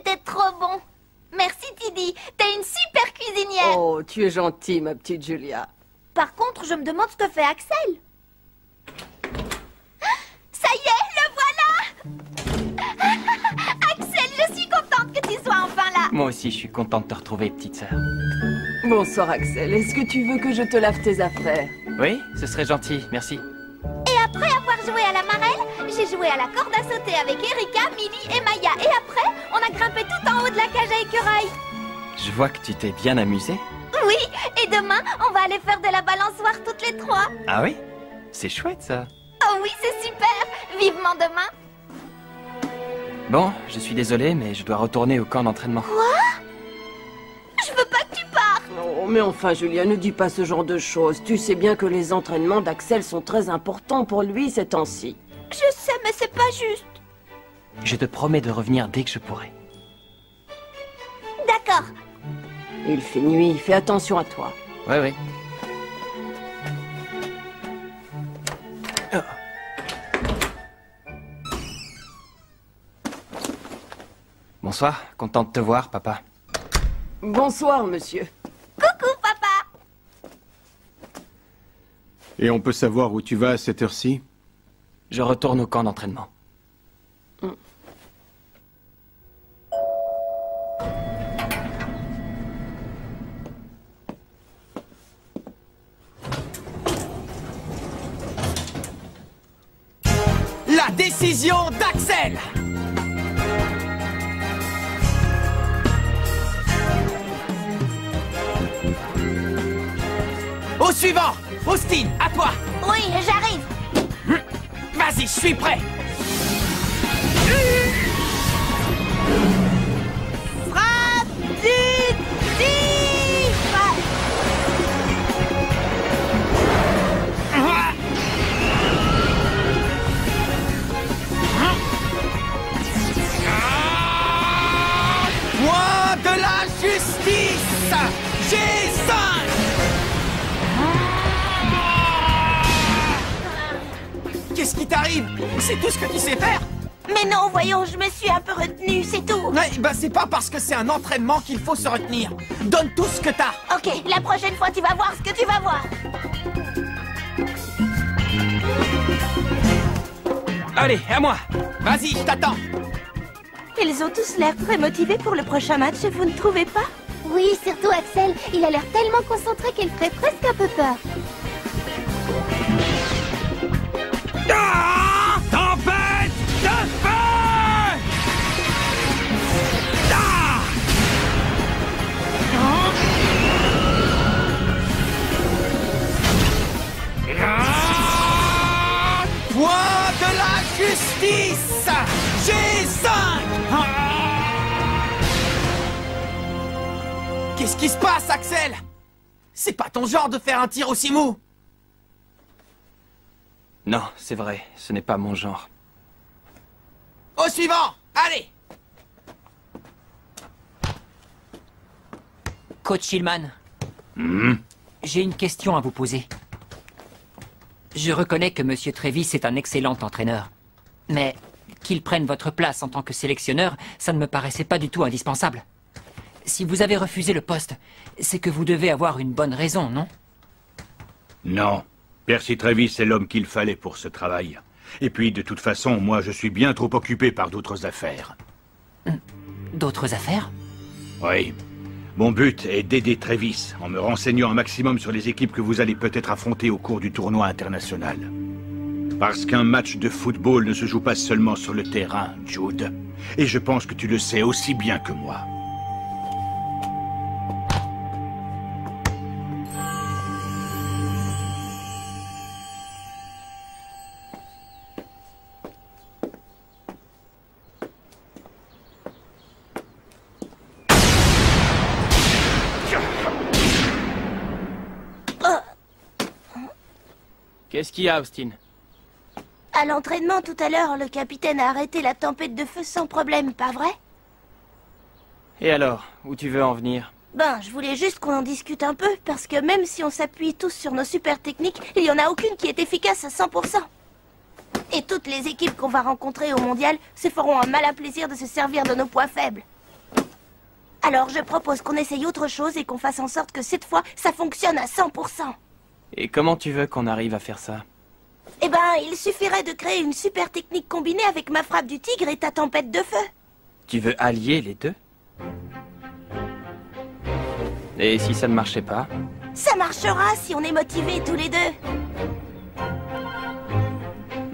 C'était trop bon. Merci Tidy, t'es une super cuisinière. Oh, tu es gentille, ma petite Julia. Par contre, je me demande ce que fait Axel. Ça y est, le voilà. Axel, je suis contente que tu sois enfin là. Moi aussi, je suis content de te retrouver, petite sœur. Bonsoir, Axel. Est-ce que tu veux que je te lave tes affaires? Oui, ce serait gentil, merci. Et après avoir joué à la marelle, j'ai joué à la corde à sauter avec Erika, Millie et Maya. Et après, on a grimpé tout en haut de la cage à écureuil. Je vois que tu t'es bien amusée. Oui, et demain, on va aller faire de la balançoire toutes les trois. Ah oui? C'est chouette, ça. Oh oui, c'est super. Vivement demain. Bon, je suis désolé, mais je dois retourner au camp d'entraînement. Quoi? Je veux pas que tu partes. Oh, mais enfin, Julia, ne dis pas ce genre de choses. Tu sais bien que les entraînements d'Axel sont très importants pour lui ces temps-ci. Je sais, mais c'est pas juste. Je te promets de revenir dès que je pourrai. D'accord. Il fait nuit, fais attention à toi. Ouais, oui. Bonsoir, content de te voir, papa. Bonsoir, monsieur. Coucou, papa. Et on peut savoir où tu vas à cette heure-ci? Je retourne au camp d'entraînement. La décision d'Axel! Au suivant! Austin, à toi! Oui, j'arrive. Vas-y, je suis prêt! Frappe du tigre. Point de la justice! G5! Qu'est-ce qui t'arrive? C'est tout ce que tu sais faire? Mais non, voyons, je me suis un peu retenue, c'est tout. Ouais, bah c'est pas parce que c'est un entraînement qu'il faut se retenir. Donne tout ce que t'as. Ok, la prochaine fois, tu vas voir ce que tu vas voir. Allez, à moi. Vas-y, je t'attends. Ils ont tous l'air très motivés pour le prochain match, vous ne trouvez pas? Oui, surtout Axel. Il a l'air tellement concentré qu'il ferait presque un peu peur. Ah! Tempête de feu! Ah! Ah! Point de la justice! G5! Ah! Qu'est-ce qui se passe, Axel? C'est pas ton genre de faire un tir aussi mou! Non, c'est vrai, ce n'est pas mon genre. Au suivant! Allez! Coach Hillman, j'ai une question à vous poser. Je reconnais que Monsieur Travis est un excellent entraîneur. Mais qu'il prenne votre place en tant que sélectionneur, ça ne me paraissait pas du tout indispensable. Si vous avez refusé le poste, c'est que vous devez avoir une bonne raison, non? Non. Percy Travis est l'homme qu'il fallait pour ce travail. Et puis, de toute façon, moi, je suis bien trop occupé par d'autres affaires. D'autres affaires? Oui. Mon but est d'aider Travis, en me renseignant un maximum sur les équipes que vous allez peut-être affronter au cours du tournoi international. Parce qu'un match de football ne se joue pas seulement sur le terrain, Jude. Et je pense que tu le sais aussi bien que moi. Qu'est-ce qu'il y a, Austin? À l'entraînement tout à l'heure, le capitaine a arrêté la tempête de feu sans problème, pas vrai? Et alors, où tu veux en venir? Ben, je voulais juste qu'on en discute un peu, parce que même si on s'appuie tous sur nos super techniques, il y en a aucune qui est efficace à 100%. Et toutes les équipes qu'on va rencontrer au mondial se feront un malin plaisir de se servir de nos points faibles. Alors je propose qu'on essaye autre chose et qu'on fasse en sorte que cette fois, ça fonctionne à 100%. Et comment tu veux qu'on arrive à faire ça? Eh ben, il suffirait de créer une super technique combinée avec ma frappe du tigre et ta tempête de feu. Tu veux allier les deux? Et si ça ne marchait pas? Ça marchera si on est motivés tous les deux.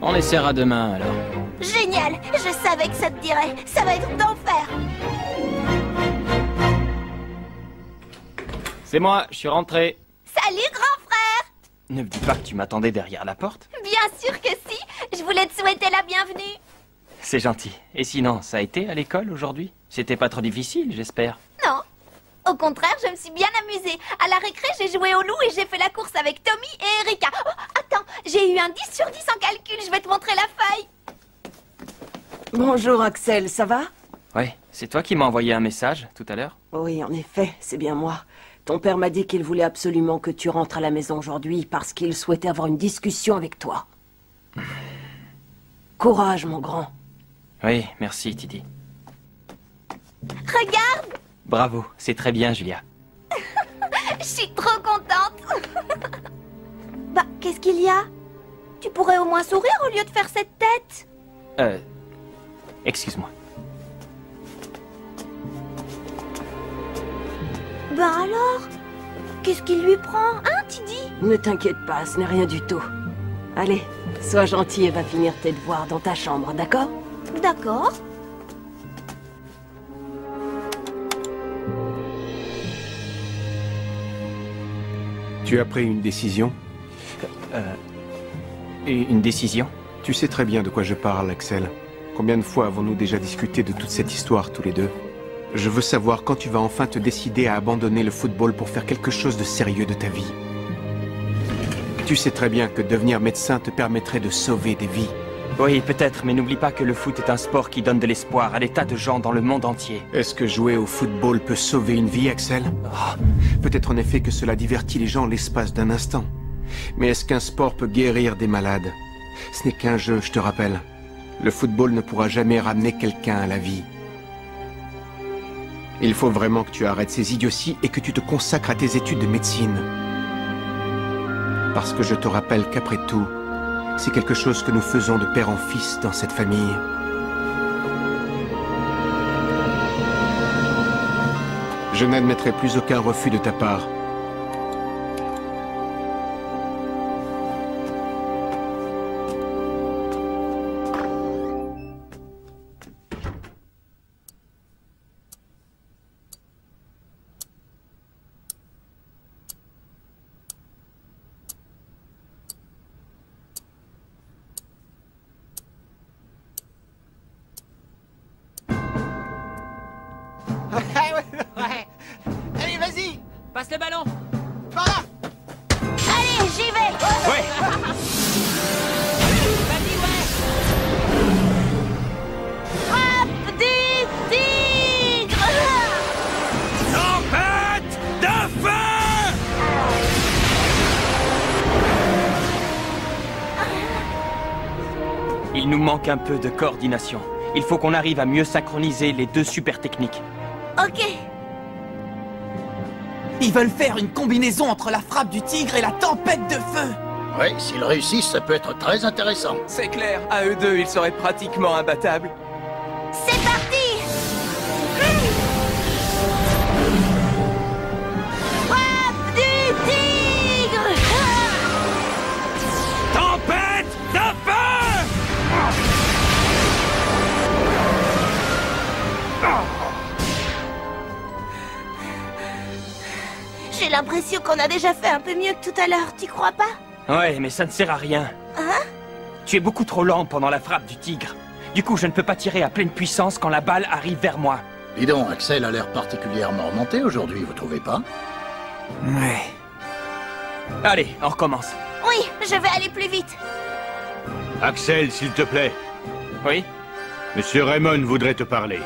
On essaiera demain, alors. Génial, je savais que ça te dirait. Ça va être d'enfer. C'est moi, je suis rentré. Salut, grand frère. Ne me dis pas que tu m'attendais derrière la porte. Bien sûr que si. Je voulais te souhaiter la bienvenue. C'est gentil. Et sinon, ça a été à l'école aujourd'hui? C'était pas trop difficile, j'espère. Non. Au contraire, je me suis bien amusée. À la récré, j'ai joué au loup et j'ai fait la course avec Tommy et Erika. Oh, attends, j'ai eu un 10 sur 10 en calcul. Je vais te montrer la feuille. Bonjour Axel, ça va? Ouais, c'est toi qui m'as envoyé un message tout à l'heure? Oui, en effet, c'est bien moi. Ton père m'a dit qu'il voulait absolument que tu rentres à la maison aujourd'hui parce qu'il souhaitait avoir une discussion avec toi. Courage, mon grand. Oui, merci, Titi. Regarde. Bravo, c'est très bien, Julia. Je suis trop contente. Bah, qu'est-ce qu'il y a? Tu pourrais au moins sourire au lieu de faire cette tête. Excuse-moi. Ben alors? Qu'est-ce qu'il lui prend, hein, Tidi? Ne t'inquiète pas, ce n'est rien du tout. Allez, sois gentil et va finir tes devoirs dans ta chambre, d'accord? D'accord. Tu as pris une décision? Une décision? Tu sais très bien de quoi je parle, Axel. Combien de fois avons-nous déjà discuté de toute cette histoire, tous les deux? Je veux savoir quand tu vas enfin te décider à abandonner le football pour faire quelque chose de sérieux de ta vie. Tu sais très bien que devenir médecin te permettrait de sauver des vies. Oui, peut-être, mais n'oublie pas que le foot est un sport qui donne de l'espoir à des tas de gens dans le monde entier. Est-ce que jouer au football peut sauver une vie, Axel? Peut-être en effet que cela divertit les gens l'espace d'un instant. Mais est-ce qu'un sport peut guérir des malades? Ce n'est qu'un jeu, je te rappelle. Le football ne pourra jamais ramener quelqu'un à la vie. Il faut vraiment que tu arrêtes ces idioties et que tu te consacres à tes études de médecine. Parce que je te rappelle qu'après tout, c'est quelque chose que nous faisons de père en fils dans cette famille. Je n'admettrai plus aucun refus de ta part. Ouais. Allez, vas-y. Passe le ballon. Par là. Allez, j'y vais. Ouais. Vas-y, ouais. Frappe du tigre. Tempête de feu! Il nous manque un peu de coordination. Il faut qu'on arrive à mieux synchroniser les deux super techniques. Ok. Ils veulent faire une combinaison entre la frappe du tigre et la tempête de feu. Oui, s'ils réussissent, ça peut être très intéressant. C'est clair, à eux deux, ils seraient pratiquement imbattables. C'est parti. Frappe du tigre. Tempête de feu! J'ai l'impression qu'on a déjà fait un peu mieux que tout à l'heure, tu crois pas? Ouais, mais ça ne sert à rien. Hein? Tu es beaucoup trop lent pendant la frappe du tigre. Du coup, je ne peux pas tirer à pleine puissance quand la balle arrive vers moi. Dis donc, Axel a l'air particulièrement remonté aujourd'hui, vous trouvez pas? Ouais. Allez, on recommence. Oui, je vais aller plus vite. Axel, s'il te plaît. Oui? Monsieur Raymond voudrait te parler.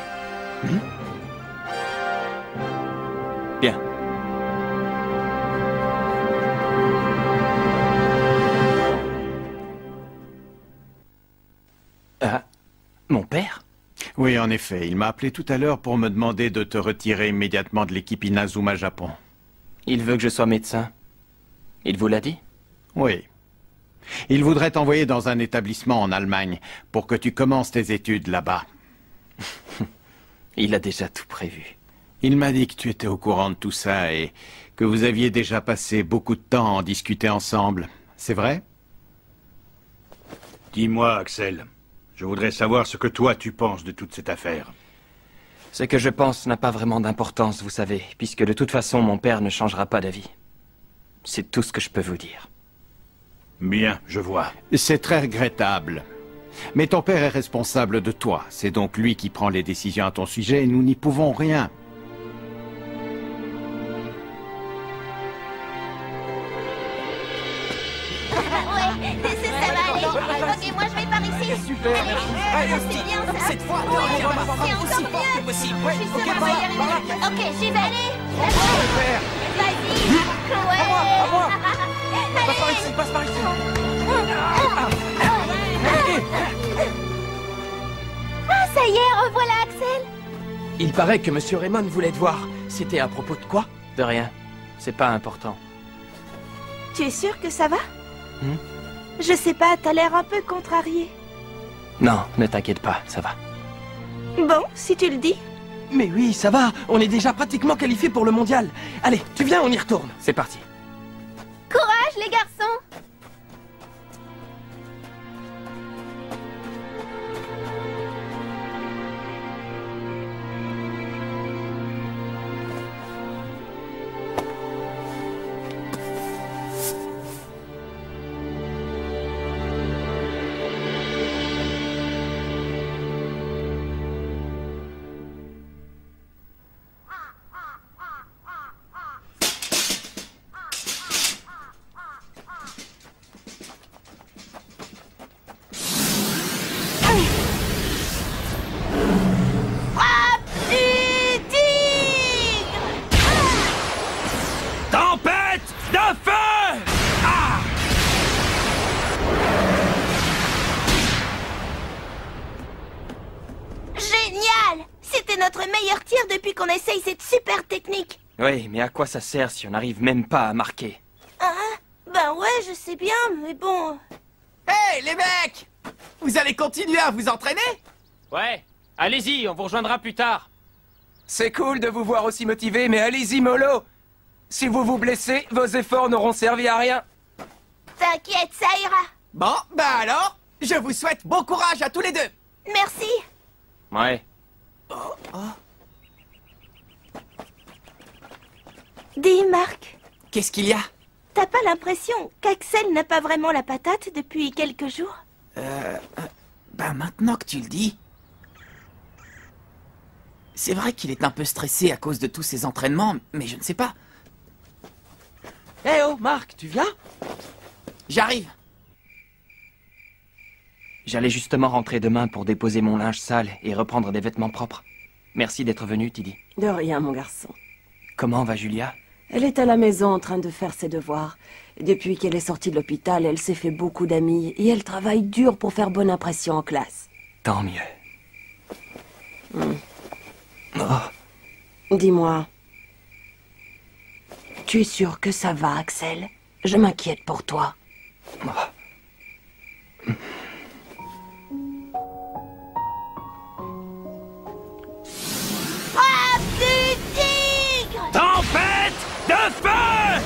Bien. Mon père? Oui, en effet. Il m'a appelé tout à l'heure pour me demander de te retirer immédiatement de l'équipe Inazuma Japon. Il veut que je sois médecin. Il vous l'a dit? Oui. Il voudrait t'envoyer dans un établissement en Allemagne pour que tu commences tes études là-bas. Il a déjà tout prévu. Il m'a dit que tu étais au courant de tout ça et que vous aviez déjà passé beaucoup de temps à en discuter ensemble. C'est vrai? Dis-moi, Axel. Je voudrais savoir ce que toi tu penses de toute cette affaire. Ce que je pense n'a pas vraiment d'importance, vous savez, puisque de toute façon, mon père ne changera pas d'avis. C'est tout ce que je peux vous dire. Bien, je vois. C'est très regrettable. Mais ton père est responsable de toi. C'est donc lui qui prend les décisions à ton sujet et nous n'y pouvons rien. Ouais, ça va aller. Ok, moi je vais par ici. Super, Allez, c'est bien ça. Cette fois, Ouais, on va pas c'est aussi encore fort mieux. que possible. Je suis sûre qu'on va y arriver. Ok, j'y vais aller. Vas-y. Ouais. À moi. Allez. Passe par ici, passe par ici. Ah, ça y est, revoilà Axel. Il paraît que Monsieur Raymond voulait te voir. C'était à propos de quoi? De rien. C'est pas important. Tu es sûr que ça va? Je sais pas, t'as l'air un peu contrarié. Non, ne t'inquiète pas, ça va. Bon, si tu le dis. Mais oui, ça va. On est déjà pratiquement qualifiés pour le mondial. Allez, tu viens, on y retourne. C'est parti. Courage les garçons. Tempête de feu! Ah! Génial! C'était notre meilleur tir depuis qu'on essaye cette super technique. Oui, mais à quoi ça sert si on n'arrive même pas à marquer? Hein? Ben ouais, je sais bien, mais bon... Hey, les mecs! Vous allez continuer à vous entraîner? Ouais, allez-y, on vous rejoindra plus tard. C'est cool de vous voir aussi motivé, mais allez-y, mollo! Si vous vous blessez, vos efforts n'auront servi à rien. T'inquiète, ça ira. Bon, bah alors, je vous souhaite bon courage à tous les deux. Merci. Ouais. Dis, Marc, Qu'est-ce qu'il y a? t'as pas l'impression qu'Axel n'a pas vraiment la patate depuis quelques jours? Bah maintenant que tu le dis... C'est vrai qu'il est un peu stressé à cause de tous ses entraînements, mais je ne sais pas. Eh oh, Marc, tu viens? J'arrive. J'allais justement rentrer demain pour déposer mon linge sale et reprendre des vêtements propres. Merci d'être venu, Tiddy. De rien, mon garçon. Comment va Julia? Elle est à la maison en train de faire ses devoirs. Depuis qu'elle est sortie de l'hôpital, elle s'est fait beaucoup d'amis et elle travaille dur pour faire bonne impression en classe. Tant mieux. Dis-moi, tu es sûr que ça va, Axel? Je m'inquiète pour toi. Ah, du tigre! Tempête de feu!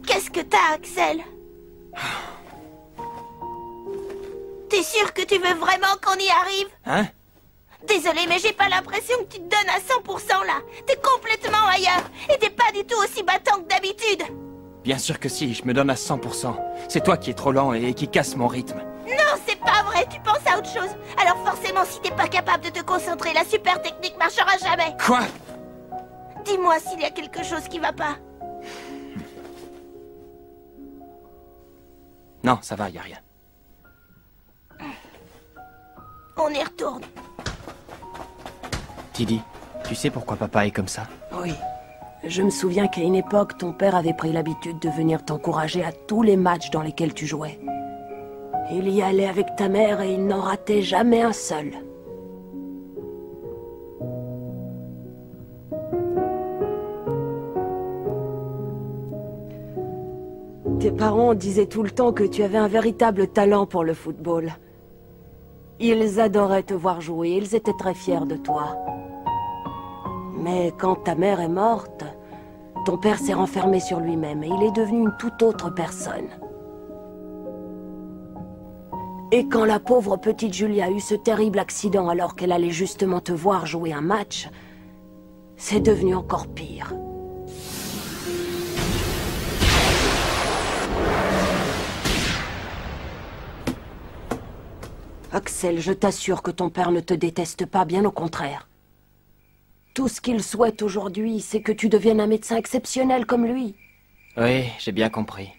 Qu'est-ce que t'as, Axel? T'es sûr que tu veux vraiment qu'on y arrive? Hein? Désolé, mais j'ai pas l'impression que tu te donnes à 100% là. T'es complètement ailleurs. Et t'es pas du tout aussi battant que d'habitude. Bien sûr que si, je me donne à 100%. C'est toi qui es trop lent et qui casse mon rythme. Non, c'est pas vrai, tu penses à autre chose. Alors forcément, si t'es pas capable de te concentrer, la super technique marchera jamais. Quoi? Dis-moi s'il y a quelque chose qui va pas. Non, ça va, y a rien. On y retourne. Tiddy, tu sais pourquoi papa est comme ça? Oui. Je me souviens qu'à une époque, ton père avait pris l'habitude de venir t'encourager à tous les matchs dans lesquels tu jouais. Il y allait avec ta mère et il n'en ratait jamais un seul. Tes parents disaient tout le temps que tu avais un véritable talent pour le football. Ils adoraient te voir jouer, ils étaient très fiers de toi. Mais quand ta mère est morte, ton père s'est renfermé sur lui-même et il est devenu une toute autre personne. Et quand la pauvre petite Julia a eu ce terrible accident alors qu'elle allait justement te voir jouer un match, c'est devenu encore pire. Axel, je t'assure que ton père ne te déteste pas, bien au contraire. Tout ce qu'il souhaite aujourd'hui, c'est que tu deviennes un médecin exceptionnel comme lui. Oui, j'ai bien compris.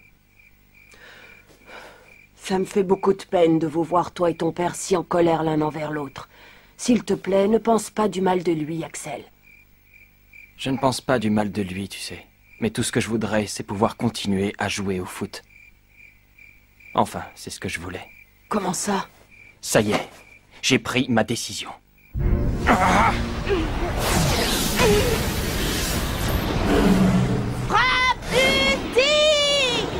Ça me fait beaucoup de peine de vous voir, toi et ton père, si en colère l'un envers l'autre. S'il te plaît, ne pense pas du mal de lui, Axel. Je ne pense pas du mal de lui, tu sais. Mais tout ce que je voudrais, c'est pouvoir continuer à jouer au foot. Enfin, c'est ce que je voulais. Comment ça? Ça y est, j'ai pris ma décision. Frappe du tigre!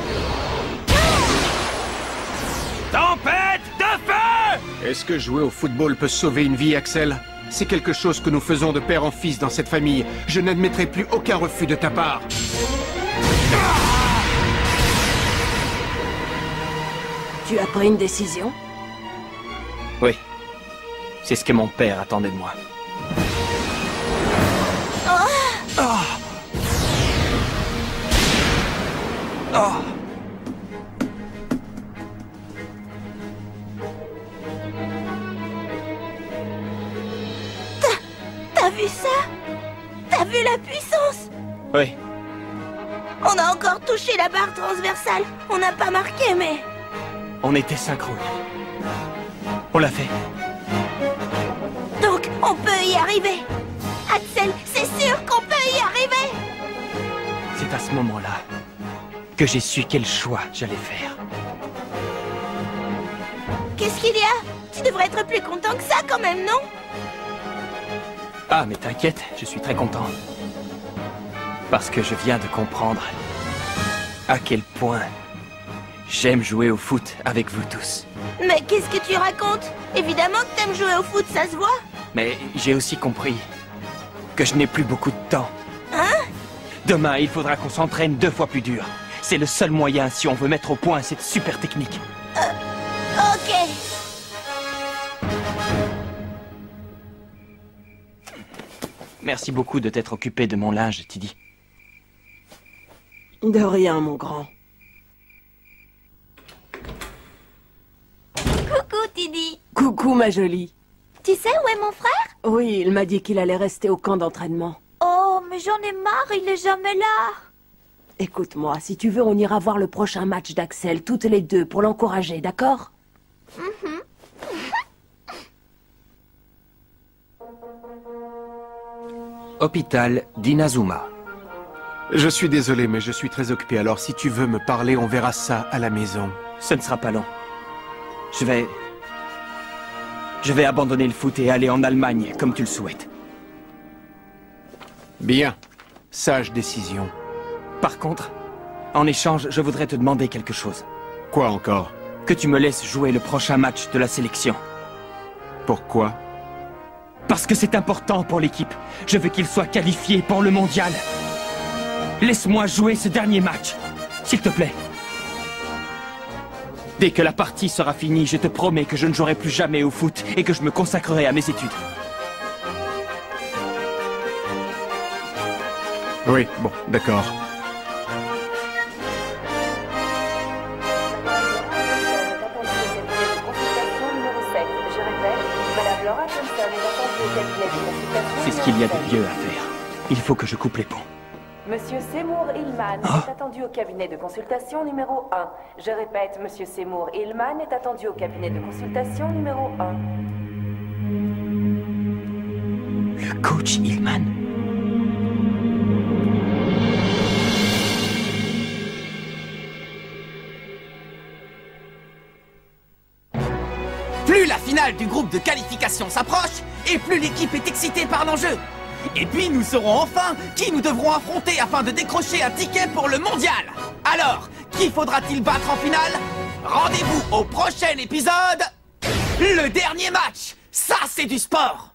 Tempête de feu! Est-ce que jouer au football peut sauver une vie, Axel? C'est quelque chose que nous faisons de père en fils dans cette famille. Je n'admettrai plus aucun refus de ta part. Tu as pris une décision? Oui, c'est ce que mon père attendait de moi. T'as vu ça? T'as vu la puissance? Oui, On a encore touché la barre transversale. On n'a pas marqué, mais... on était synchro. On l'a fait. Donc, on peut y arriver. Axel, c'est sûr qu'on peut y arriver. C'est à ce moment-là que j'ai su quel choix j'allais faire. Qu'est-ce qu'il y a? Tu devrais être plus content que ça quand même, non? Ah, mais t'inquiète, je suis très content. Parce que je viens de comprendre à quel point j'aime jouer au foot avec vous tous. Mais qu'est-ce que tu racontes? Évidemment que t'aimes jouer au foot, ça se voit. Mais j'ai aussi compris que je n'ai plus beaucoup de temps. Hein? Demain, il faudra qu'on s'entraîne 2 fois plus dur. C'est le seul moyen si on veut mettre au point cette super technique. Ok. Merci beaucoup de t'être occupé de mon linge, Tiddy. De rien, mon grand. Coucou, Tiddy. Coucou, ma jolie. Tu sais où est mon frère? Oui, il m'a dit qu'il allait rester au camp d'entraînement. Oh, mais j'en ai marre, il est jamais là. Écoute-moi, si tu veux, on ira voir le prochain match d'Axel, toutes les deux, pour l'encourager, d'accord? Hôpital d'Inazuma. Je suis désolé, mais je suis très occupé, alors si tu veux me parler, on verra ça à la maison. Ce ne sera pas long. Je vais abandonner le foot et aller en Allemagne, comme tu le souhaites. Bien. Sage décision. Par contre, en échange, je voudrais te demander quelque chose. Quoi encore? Que tu me laisses jouer le prochain match de la sélection. Pourquoi? Parce que c'est important pour l'équipe. Je veux qu'il soit qualifié pour le mondial. Laisse-moi jouer ce dernier match, s'il te plaît. Dès que la partie sera finie, je te promets que je ne jouerai plus jamais au foot et que je me consacrerai à mes études. Oui, bon, d'accord. C'est ce qu'il y a de mieux à faire. Il faut que je coupe les ponts. Monsieur Seymour Hillman est attendu au cabinet de consultation numéro 1. Je répète, Monsieur Seymour Hillman est attendu au cabinet de consultation numéro 1. Le coach Hillman? Plus la finale du groupe de qualification s'approche, et plus l'équipe est excitée par l'enjeu. Et puis nous saurons enfin qui nous devrons affronter afin de décrocher un ticket pour le mondial. Alors, qui faudra-t-il battre en finale? Rendez-vous au prochain épisode. Le dernier match, ça c'est du sport.